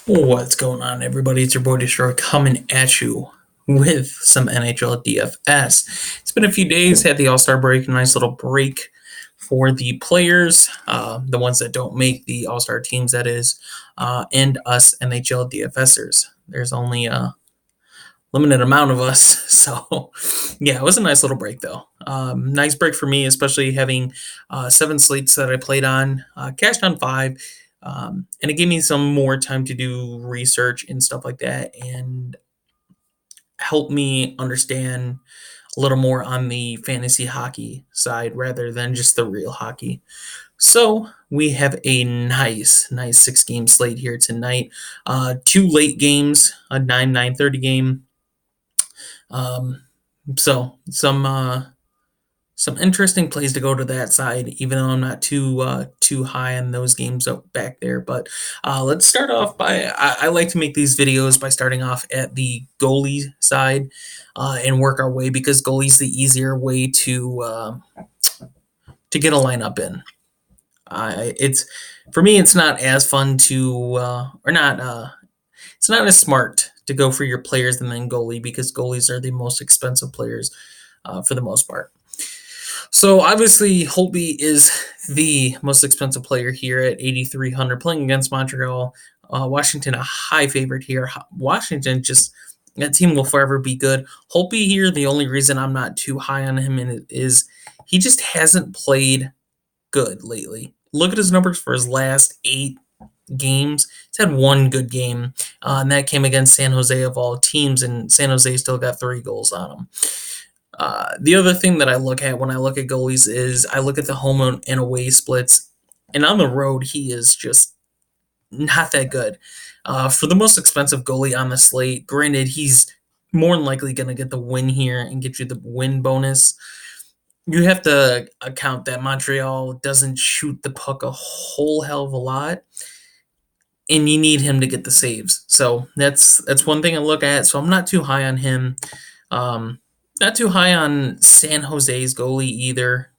What's going on, everybody? It's your boy Destroy coming at you with some NHL DFS. It's been a few days, had the All-Star break, a nice little break for the players, the ones that don't make the All-Star teams, that is, and us NHL DFSers. There's only a limited amount of us, so yeah, it was a nice little break though. Nice break for me, especially having 7 slates that I played on, cashed on 5. And it gave me some more time to do research and stuff like that and help me understand a little more on the fantasy hockey side rather than just the real hockey. So we have a nice 6-game slate here tonight. 2 late games, a 9:30 game. So some interesting plays to go to that side, even though I'm not too high on those games up back there. But let's start off by I like to make these videos by starting off at the goalie side and work our way, because goalie's the easier way to get a lineup in. It's for me, it's not as fun to it's not as smart to go for your players and then goalie, because goalies are the most expensive players for the most part. So obviously HOLTBY is the most expensive player here at 8,300, playing against Montreal. Washington a high favorite here. Washington, just that team will forever be good. HOLTBY here, the only reason I'm not too high on him is he just hasn't played good lately. Look at his numbers for his last 8 games. He's had 1 good game, and that came against San Jose of all teams, and San Jose still got 3 goals on him. The other thing that I look at when I look at goalies is I look at the home and away splits, and on the road he is just not that good. For the most expensive goalie on the slate, granted he's more than likely going to get the win here and get you the win bonus. You have to account that Montreal doesn't shoot the puck a whole hell of a lot, and you need him to get the saves. So that's one thing I look at. So I'm not too high on him. Not too high on San Jose's goalie either.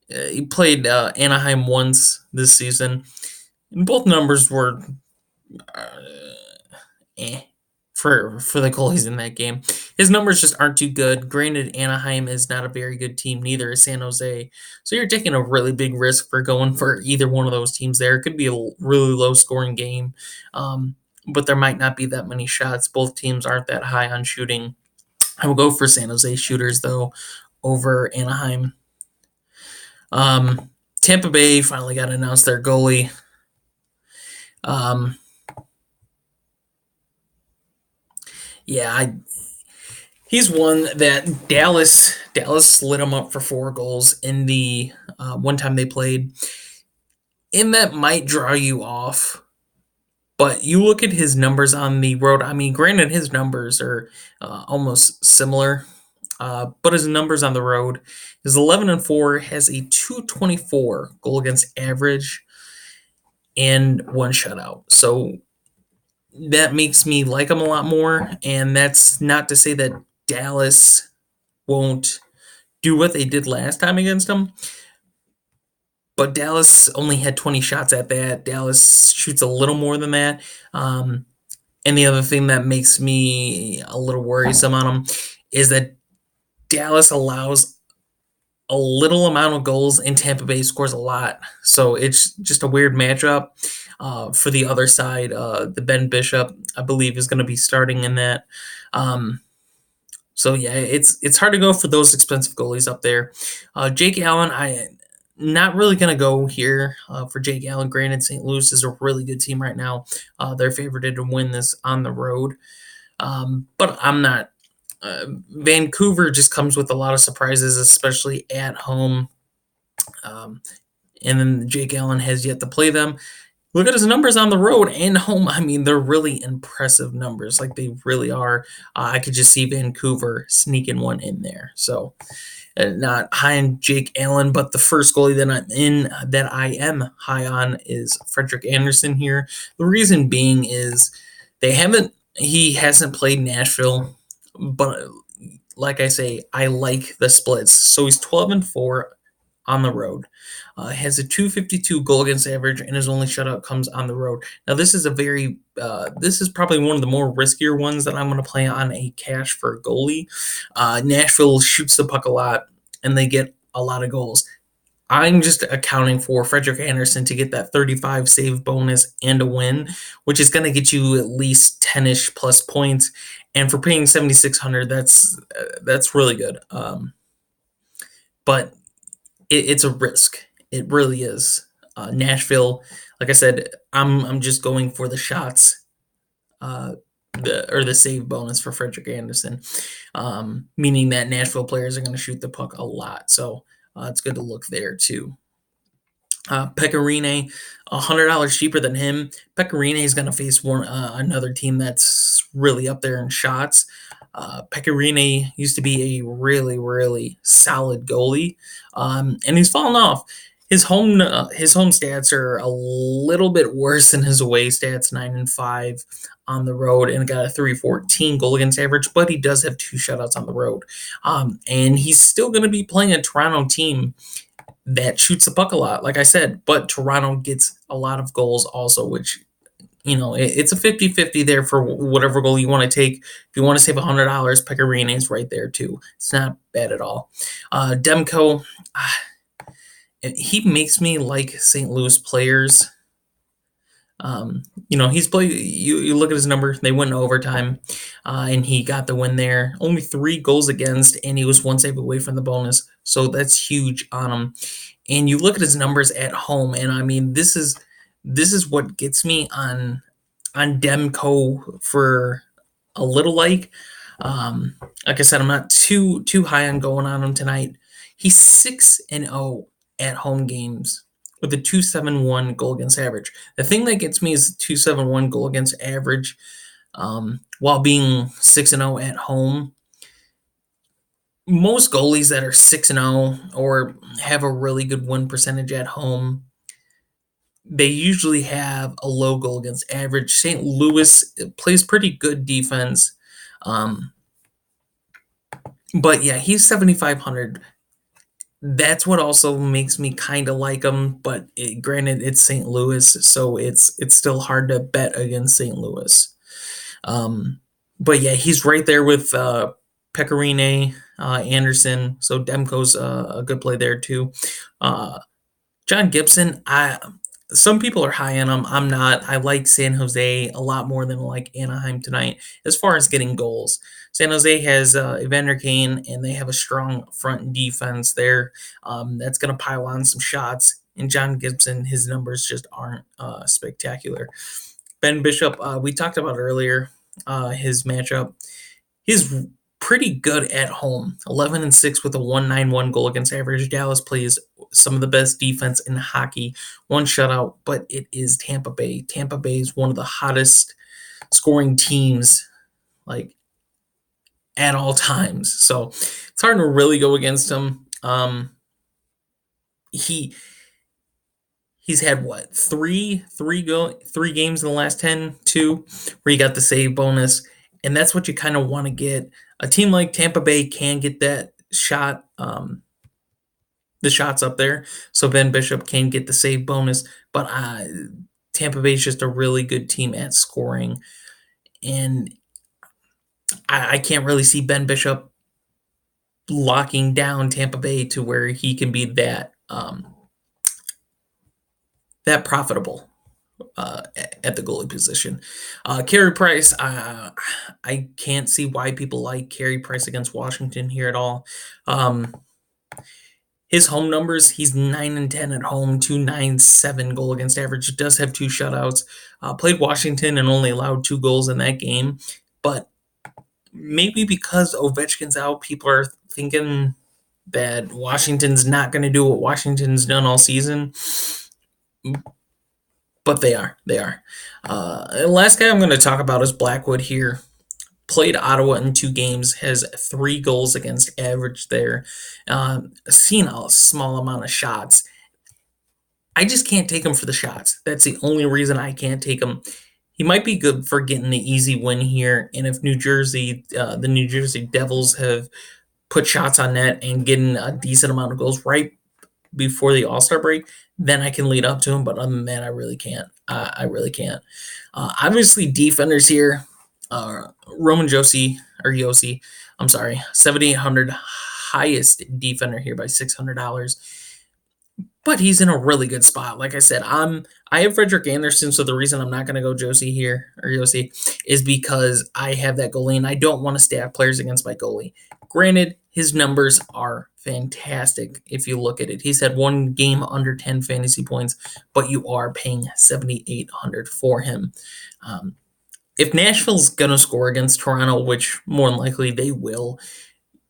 He played Anaheim once this season, and both numbers were for the goalies in that game. His numbers just aren't too good. Granted, Anaheim is not a very good team, neither is San Jose. So you're taking a really big risk for going for either one of those teams there. It could be a really low-scoring game, but there might not be that many shots. Both teams aren't that high on shooting. I will go for San Jose shooters, though, over Anaheim. Tampa Bay finally got announced their goalie. He's one that Dallas lit him up for 4 goals in the one time they played. And that might draw you off. But you look at his numbers on the road. I mean, granted, his numbers are almost similar. But his numbers on the road is 11-4, has a 224 goal against average, and 1 shutout. So that makes me like him a lot more. And that's not to say that Dallas won't do what they did last time against him. But Dallas only had 20 shots at bat. Dallas shoots a little more than that. And the other thing that makes me a little worrisome on him is that Dallas allows a little amount of goals and Tampa Bay scores a lot. So it's just a weird matchup. For the other side, the Ben Bishop, I believe, is going to be starting in that. So yeah, it's hard to go for those expensive goalies up there. Jake Allen, I'm not really going to go here for Jake Allen. Granted, St. Louis is a really good team right now. They're favored to win this on the road. But I'm not. Vancouver just comes with a lot of surprises, especially at home. And then Jake Allen has yet to play them. Look at his numbers on the road and home. I mean, they're really impressive numbers. Like, they really are. I could just see Vancouver sneaking one in there. So, not high on Jake Allen, but the first goalie that I am high on is Frederik Andersen here. The reason being is he hasn't played Nashville, but like I say, I like the splits. So he's 12-4 on the road. Has a 252 goal against average, and his only shutout comes on the road. Now, this is this is probably one of the more riskier ones that I'm going to play on a cash for goalie. Nashville shoots the puck a lot, and they get a lot of goals. I'm just accounting for Frederik Andersen to get that 35 save bonus and a win, which is going to get you at least 10-ish plus points. And for paying 7,600, that's really good. But it's a risk. It really is. Nashville, like I said, I'm just going for the shots, the save bonus for Frederik Andersen, meaning that Nashville players are going to shoot the puck a lot. So it's good to look there too. PEKKA RINNE, $100 cheaper than him. PEKKA RINNE is going to face another team that's really up there in shots. PEKKA RINNE used to be a really, really solid goalie, and he's fallen off. His home stats are a little bit worse than his away stats, 9-5 on the road, and got a 314 goal against average. But he does have 2 shutouts on the road, and he's still going to be playing a Toronto team that shoots the puck a lot, like I said. But Toronto gets a lot of goals also, which, it's a 50-50 there for whatever goal you want to take. If you want to save $100, PEKKA RINNE is right there too. It's not bad at all. DEMKO, he makes me like St. Louis players. He's played. You look at his number; they went in overtime, and he got the win there. Only 3 goals against, and he was 1 save away from the bonus, so that's huge on him. And you look at his numbers at home, and I mean, this is what gets me on DEMKO for a little like. Like I said, I'm not too high on going on him tonight. He's 6-0 at home games with a 271 goal against average. The thing that gets me is 271 goal against average, while being 6-0 at home. Most goalies that are 6-0 or have a really good win percentage at home, they usually have a low goal against average. St. Louis plays pretty good defense. But yeah, he's 7,500. That's what also makes me kind of like him. But granted, it's St. Louis, so it's still hard to bet against St. Louis. But yeah, he's right there with PEKKA RINNE, Andersen. So DEMKO's a good play there too. John Gibson, some people are high on him. I'm not. I like San Jose a lot more than I like Anaheim tonight as far as getting goals. San Jose has Evander Kane, and they have a strong front defense there. That's going to pile on some shots. And John Gibson, his numbers just aren't spectacular. Ben Bishop, we talked about earlier, his matchup. He's pretty good at home, 11-6 with a 191 goal against average. Dallas plays some of the best defense in hockey, 1 shutout, but it is Tampa Bay. Tampa Bay is one of the hottest scoring teams, like, at all times. So it's hard to really go against him. He's had what, three games in the last 10, 2, where he got the save bonus, and that's what you kind of want to get. A team like Tampa Bay can get that shot, the shots up there, so Ben Bishop can get the save bonus. But Tampa Bay is just a really good team at scoring, and I can't really see Ben Bishop locking down Tampa Bay to where he can be that profitable at the goalie position. Carey Price, I can't see why people like Carey Price against Washington here at all. His home numbers, he's 9-10 at home, 297 goal against average. Does have 2 shutouts. Played Washington and only allowed 2 goals in that game. But maybe because Ovechkin's out, people are thinking that Washington's not going to do what Washington's done all season. But they are. Last guy I'm going to talk about is Blackwood here. Played Ottawa in 2 games, has 3 goals against average there. Seen a small amount of shots. I just can't take him for the shots. That's the only reason I can't take him. He might be good for getting the easy win here. And if New Jersey, the New Jersey Devils have put shots on net and getting a decent amount of goals right before the All-Star break, then I can lead up to him. But other than that, I really can't. I really can't. Obviously, defenders here. Roman Josi or Yossi, I'm sorry, 7,800, highest defender here by $600. But he's in a really good spot. Like I said, I have Frederick Anderson, so the reason I'm not going to go Josie here or Yossi is because I have that goalie and I don't want to stack players against my goalie. Granted, his numbers are fantastic if you look at it. He's had one game under 10 fantasy points, but you are paying 7,800 for him. If Nashville's going to score against Toronto, which more than likely they will,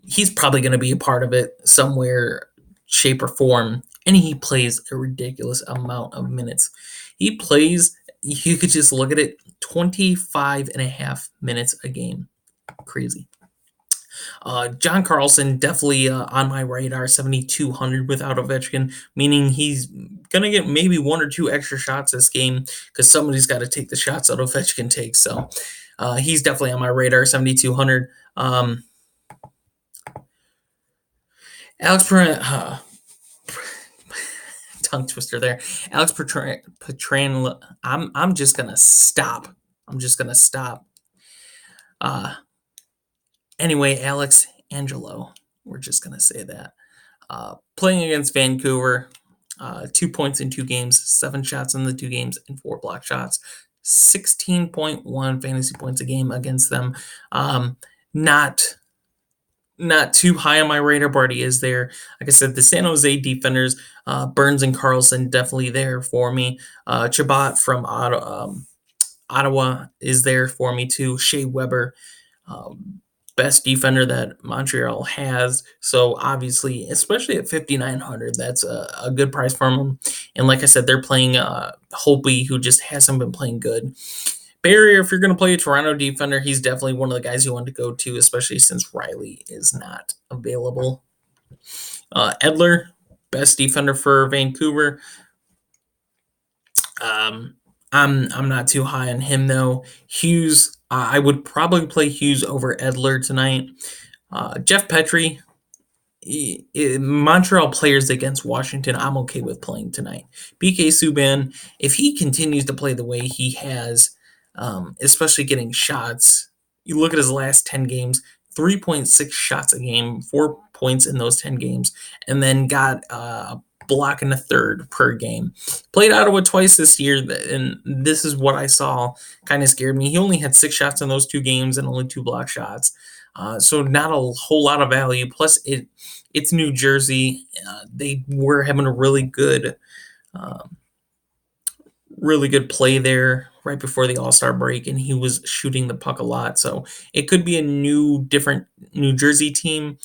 he's probably going to be a part of it somewhere, shape, or form. And he plays a ridiculous amount of minutes. He plays, you could just look at it, 25 and a half minutes a game. Crazy. John Carlson, definitely on my radar, 7,200 without Ovechkin, meaning he's going to get maybe 1 or 2 extra shots this game because somebody's got to take the shots that Ovechkin takes. So he's definitely on my radar, 7,200. Alex tongue twister there. Alex Pietrangelo. I'm just gonna stop. Anyway, Alex Angelo. We're just gonna say that. Playing against Vancouver, 2 points in 2 games, 7 shots in the 2 games, and 4 block shots. 16.1 fantasy points a game against them. Not too high on my radar, but he is there. Like I said, the San Jose defenders, Burns and Carlson, definitely there for me. Chabot from Ottawa is there for me too. Shea Weber, best defender that Montreal has. So obviously, especially at 5,900, that's a good price for him. And like I said, they're playing HOLTBY, who just hasn't been playing good. Barrier, if you're going to play a Toronto defender, he's definitely one of the guys you want to go to, especially since Riley is not available. Edler, best defender for Vancouver. I'm not too high on him though. Hughes, I would probably play Hughes over Edler tonight. Jeff Petrie, Montreal players against Washington, I'm okay with playing tonight. PK Subban, if he continues to play the way he has, especially getting shots. You look at his last 10 games, 3.6 shots a game, 4 points in those 10 games, and then got a block and a third per game. Played Ottawa twice this year, and this is what I saw. Kind of scared me. He only had 6 shots in those 2 games and only 2 block shots. So not a whole lot of value. Plus, it's New Jersey. They were having a really good play there right before the All-Star break, and he was shooting the puck a lot. So it could be a different New Jersey team.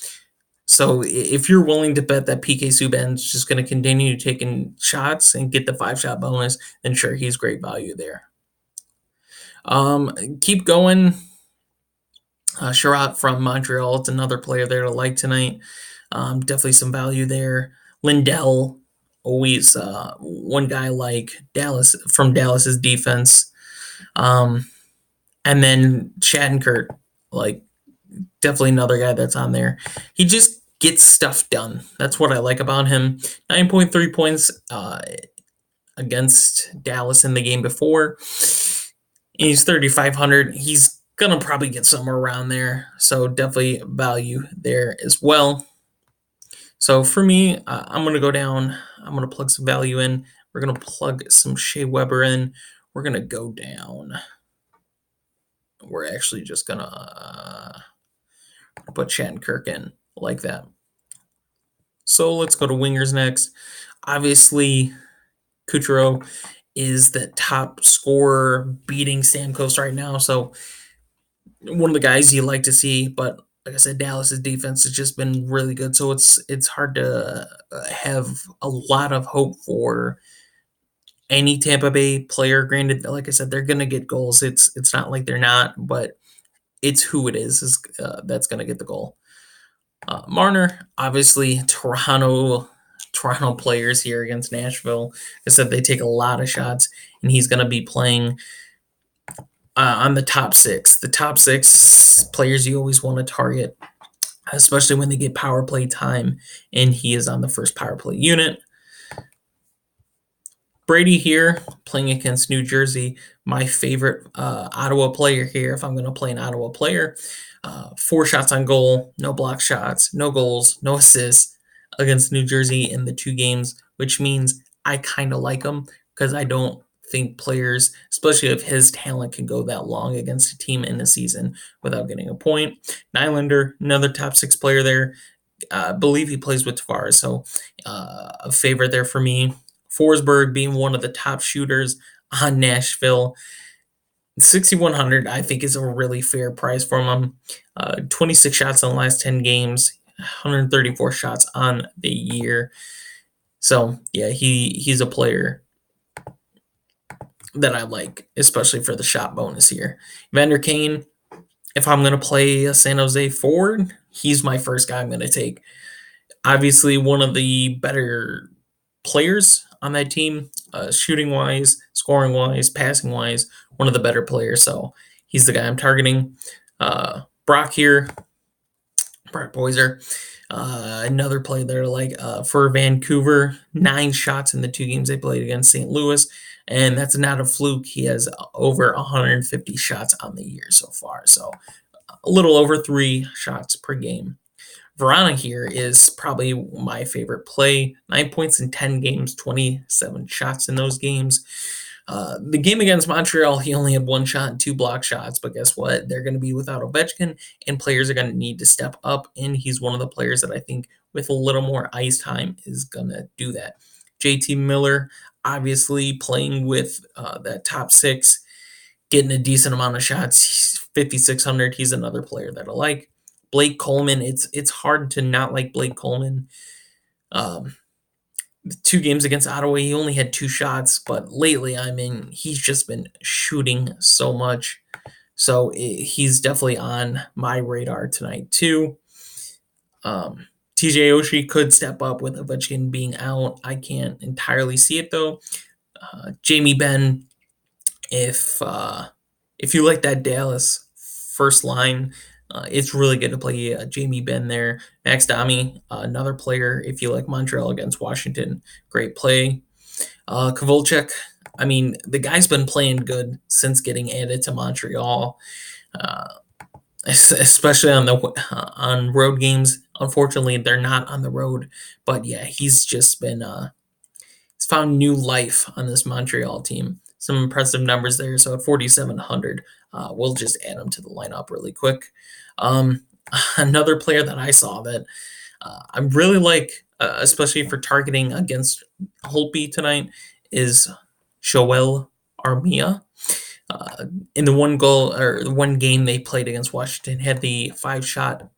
So if you're willing to bet that PK Subban's just going to continue taking shots and get the 5-shot bonus, then sure, he's great value there. Keep going. Sherratt from Montreal, it's another player there to like tonight. Definitely some value there. Lindell, always one guy like Dallas from Dallas's defense. And then Shattenkirk, like definitely another guy that's on there. He just gets stuff done. That's what I like about him. 9.3 points against Dallas in the game before. And he's 3,500. He's going to probably get somewhere around there. So definitely value there as well. So for me, I'm going to go down. I'm going to plug some value in. We're going to plug some Shea Weber in. We're going to go down. We're actually just going to put Shattenkirk in like that. So let's go to wingers next. Obviously, Kucherov is the top scorer beating Stamkos right now. So one of the guys you like to see, but like I said, Dallas's defense has just been really good. So it's hard to have a lot of hope for any Tampa Bay player. Granted, like I said, they're going to get goals. It's not like they're not, but it's who it is that's going to get the goal. Marner, obviously, Toronto players here against Nashville. Like I said, they take a lot of shots, and he's going to be playing on the top 6. The top 6 players you always want to target, especially when they get power play time, and he is on the first power play unit. Brady here playing against New Jersey. My favorite Ottawa player here, if I'm going to play an Ottawa player. 4 shots on goal, no block shots, no goals, no assists against New Jersey in the 2 games, which means I kind of like him because I don't think players, especially if his talent, can go that long against a team in a season without getting a point. Nylander, another top 6 player there. I believe he plays with Tavares, so a favorite there for me. Forsberg being one of the top shooters on Nashville. 6,100, I think, is a really fair price for him. 26 shots in the last 10 games, 134 shots on the year. So, yeah, he's a player that I like, especially for the shot bonus here. Vander Kane, if I'm going to play a San Jose forward, he's my first guy I'm going to take. Obviously, one of the better players on that team, shooting wise, scoring wise, passing wise, one of the better players. So he's the guy I'm targeting. Brock here, Brock Boiser, another player there like for Vancouver, 9 shots in the 2 games they played against St. Louis. And that's not a fluke. He has over 150 shots on the year so far. So a little over 3 shots per game. Vrana here is probably my favorite play. 9 points in 10 games, 27 shots in those games. The game against Montreal, he only had 1 shot and 2 block shots, but guess what? They're going to be without Ovechkin, and players are going to need to step up, and he's one of the players that I think with a little more ice time is going to do that. JT Miller, obviously playing with that top 6, getting a decent amount of shots, 5,600. He's another player that I like. Blake Coleman, it's hard to not like Blake Coleman. 2 games against Ottawa, he only had 2 shots, but lately, he's just been shooting so much. So he's definitely on my radar tonight too. TJ Oshie could step up with Ovechkin being out. I can't entirely see it though. Jamie Benn, if you like that Dallas first line, it's really good to play Jamie Benn there. Max Domi, another player. If you like Montreal against Washington, great play. Kovalchuk, the guy's been playing good since getting added to Montreal, especially on road games. Unfortunately, they're not on the road, but yeah, he's just been he's found new life on this Montreal team. Some impressive numbers there. So at 4,700, we'll just add him to the lineup really quick. Another player that I saw that I really like, especially for targeting against HOLTBY tonight, is Joel Armia. In the 1 game they played against Washington, had the 5-shot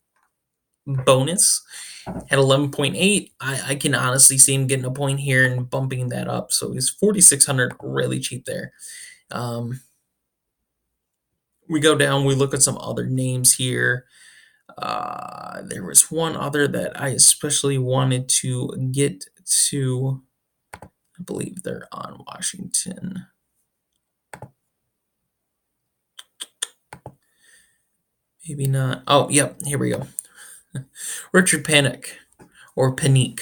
bonus at 11.8. I can honestly see him getting a point here and bumping that up. So he's 4,600, really cheap there. We go down, we look at some other names here. There was one other that I especially wanted to get to. I believe they're on Washington. Maybe not. Oh, yep, here we go. Richard PANIK, or PANIK,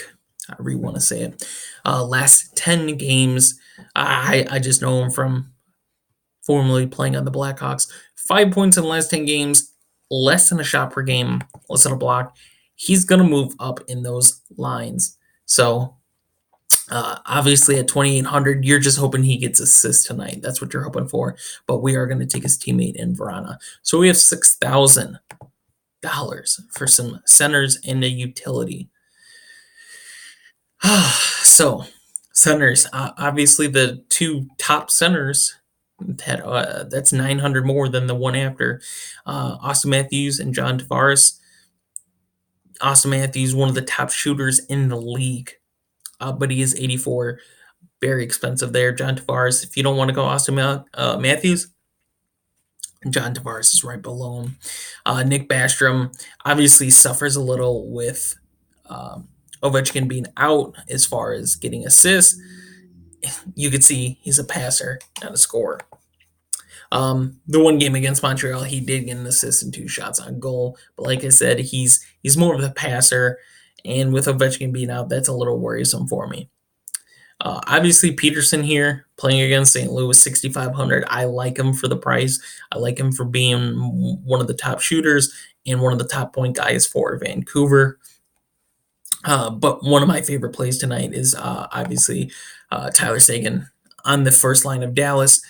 however you want to say it. Last 10 games, I just know him from formerly playing on the Blackhawks. 5 points in the last 10 games, less than a shot per game, less than a block. He's going to move up in those lines. So, obviously at 2,800, you're just hoping he gets assists tonight. That's what you're hoping for. But we are going to take his teammate in Vrana. So we have $6,000 for some centers and a utility. So, centers. Obviously, the 2 top centers that's 900 more than the one after. Austin Matthews and John Tavares. Austin Matthews, one of the top shooters in the league, but he is 84, very expensive there. John Tavares, if you don't want to go Austin Matthews, John Tavares is right below him. Nick Backstrom obviously suffers a little with Ovechkin being out as far as getting assists. You could see he's a passer, not a scorer. The 1 game against Montreal, he did get an assist and 2 shots on goal. But like I said, he's more of a passer. And with Ovechkin being out, that's a little worrisome for me. Obviously, Peterson here playing against St. Louis 6,500. I like him for the price. I like him for being one of the top shooters and one of the top point guys for Vancouver. But one of my favorite plays tonight is obviously Tyler Seguin on the first line of Dallas.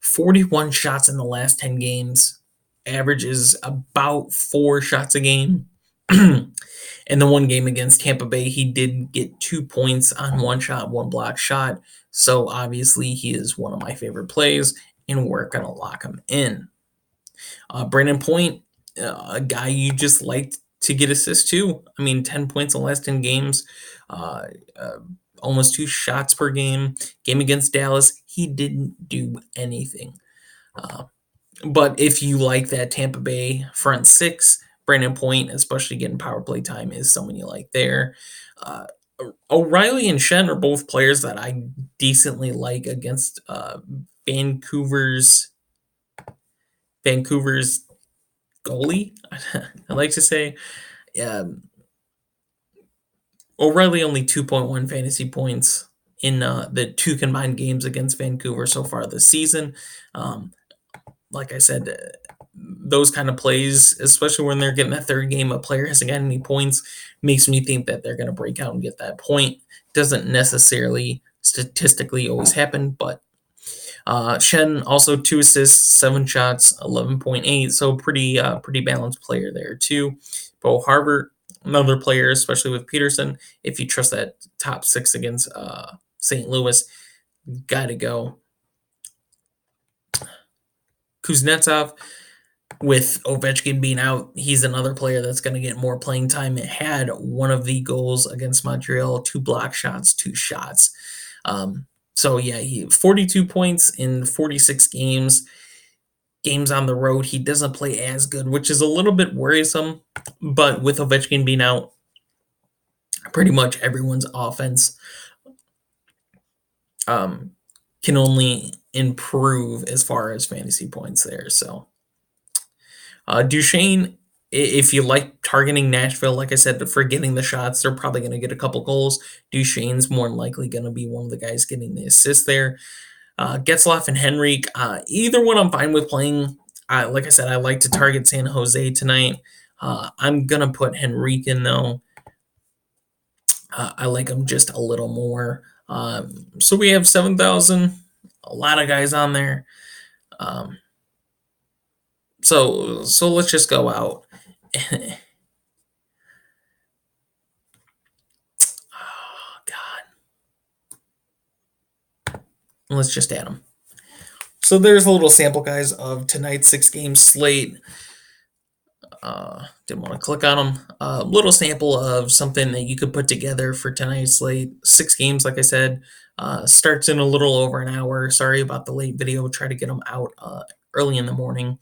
41 shots in the last 10 games, averages about 4 shots a game. In the one game against Tampa Bay, he did get 2 points on 1 shot, 1 block shot. So obviously, he is one of my favorite plays, and we're going to lock him in. Brandon Point, a guy you just like to get assists to. I mean, 10 points in the last 10 games, uh, uh, almost 2 shots per game. Game against Dallas, he didn't do anything. But if you like that Tampa Bay front six, Brandon Point, especially getting power play time, is someone you like there. Uh, O'Reilly and Shen are both players that I decently like against Vancouver's goalie. I like to say O'Reilly only 2.1 fantasy points in the 2 combined games against Vancouver so far this season. Like I said, those kind of plays, especially when they're getting that third game, a player hasn't got any points, makes me think that they're going to break out and get that point. Doesn't necessarily statistically always happen, but Shen also 2 assists, 7 shots, 11.8, so pretty balanced player there too. Bo Harbert, another player, especially with Peterson. If you trust that top 6 against St. Louis, got to go. Kuznetsov, with Ovechkin being out, he's another player that's going to get more playing time. It had one of the goals against Montreal, 2 block shots, 2 shots. So yeah, he 42 points in 46 games. Games on the road, he doesn't play as good, which is a little bit worrisome. But with Ovechkin being out, pretty much everyone's offense can only improve as far as fantasy points there. So Duchesne, if you like targeting Nashville, like I said, for getting the shots, they're probably going to get a couple goals. Duchesne's more than likely going to be one of the guys getting the assist there. Getzlaf and Henrique, either one I'm fine with playing. Like I said, I like to target San Jose tonight. I'm going to put Henrique in, though. I like him just a little more. So we have 7,000, a lot of guys on there. So let's just go out. Oh, God. Let's just add them. So there's a little sample, guys, of tonight's 6-game slate. Didn't want to click on them. Little sample of something that you could put together for tonight's slate. 6 games, like I said. Starts in a little over an hour. Sorry about the late video. Try to get them out early in the morning,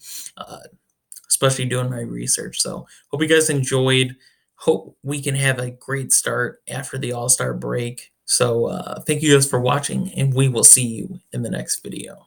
especially doing my research. So hope you guys enjoyed. Hope we can have a great start after the All-Star break. So thank you guys for watching, and we will see you in the next video.